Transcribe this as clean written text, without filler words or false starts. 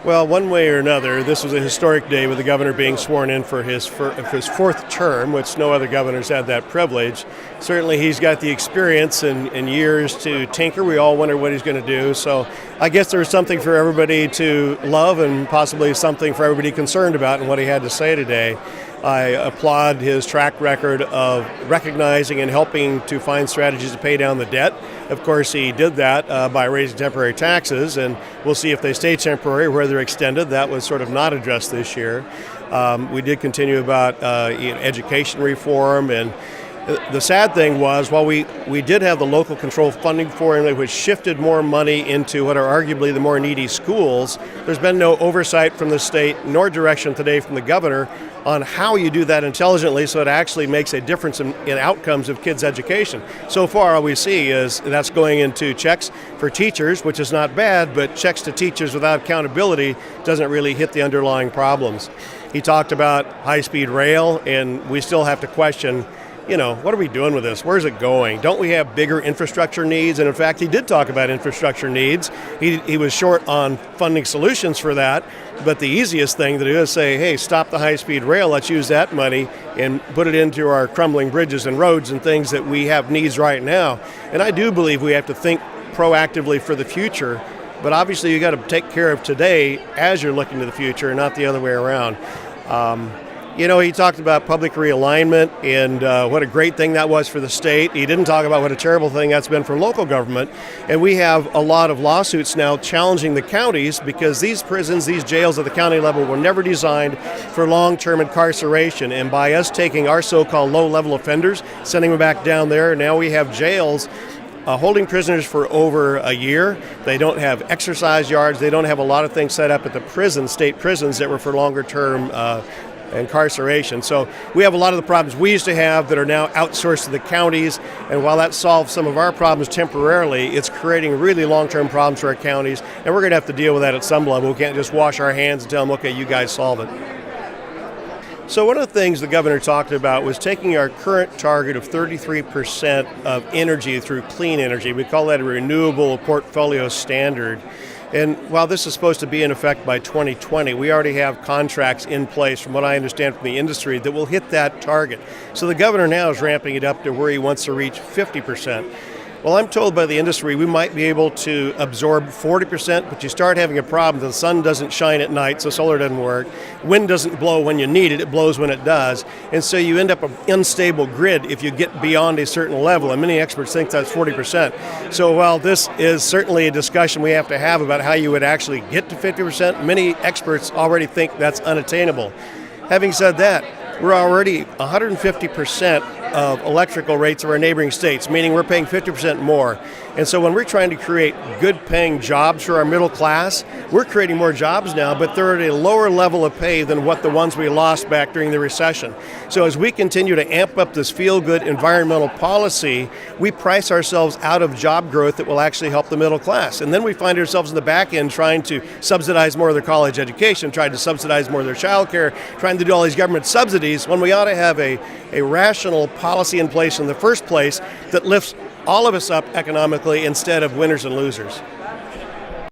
Well, one way or another, this was a historic day with the governor being sworn in for his fourth term, which no other governor's had that privilege. Certainly he's got the experience and years to tinker. We all wonder what he's going to do. So I guess there was something for everybody to love and possibly something for everybody concerned about in what he had to say today. I applaud his track record of recognizing and helping to find strategies to pay down the debt. Of course, he did that by raising temporary taxes, and we'll see if they stay temporary, whether they're extended. That was sort of not addressed this year. We did continue about education reform, and the sad thing was, while we did have the local control funding formula, which shifted more money into what are arguably the more needy schools, there's been no oversight from the state nor direction today from the governor on how you do that intelligently so it actually makes a difference in outcomes of kids' education. So far, all we see is that's going into checks for teachers, which is not bad, but checks to teachers without accountability doesn't really hit the underlying problems. He talked about high-speed rail, and we still have to question, what are we doing with this? Where's it going? Don't we have bigger infrastructure needs? And in fact, he did talk about infrastructure needs. He was short on funding solutions for that. But the easiest thing to do is say, hey, stop the high-speed rail. Let's use that money and put it into our crumbling bridges and roads and things that we have needs right now. And I do believe we have to think proactively for the future. But obviously, you got to take care of today as you're looking to the future, and not the other way around. He talked about public realignment and what a great thing that was for the state. He didn't talk about what a terrible thing that's been for local government. And we have a lot of lawsuits now challenging the counties because these prisons, these jails at the county level were never designed for long-term incarceration. And by us taking our so-called low-level offenders, sending them back down there, now we have jails holding prisoners for over a year. They don't have exercise yards. They don't have a lot of things set up at the state prisons that were for longer-term incarceration. So we have a lot of the problems we used to have that are now outsourced to the counties, and while that solves some of our problems temporarily, it's creating really long-term problems for our counties, and we're going to have to deal with that at some level. We can't just wash our hands and tell them, okay, you guys solve it. So one of the things the governor talked about was taking our current target of 33% of energy through clean energy. We call that a renewable portfolio standard. And while this is supposed to be in effect by 2020, we already have contracts in place, from what I understand from the industry, that will hit that target. So the governor now is ramping it up to where he wants to reach 50%. Well, I'm told by the industry we might be able to absorb 40%, but you start having a problem. The sun doesn't shine at night, so solar doesn't work. Wind doesn't blow when you need it, it blows when it does. And so you end up an unstable grid if you get beyond a certain level, and many experts think that's 40%. So while this is certainly a discussion we have to have about how you would actually get to 50%, many experts already think that's unattainable. Having said that, we're already 150% of electrical rates of our neighboring states, meaning we're paying 50% more. And so when we're trying to create good-paying jobs for our middle class, we're creating more jobs now, but they're at a lower level of pay than what the ones we lost back during the recession. So as we continue to amp up this feel-good environmental policy, we price ourselves out of job growth that will actually help the middle class. And then we find ourselves in the back end trying to subsidize more of their college education, trying to subsidize more of their child care, trying to do all these government subsidies when we ought to have a rational policy in place in the first place that lifts all of us up economically instead of winners and losers.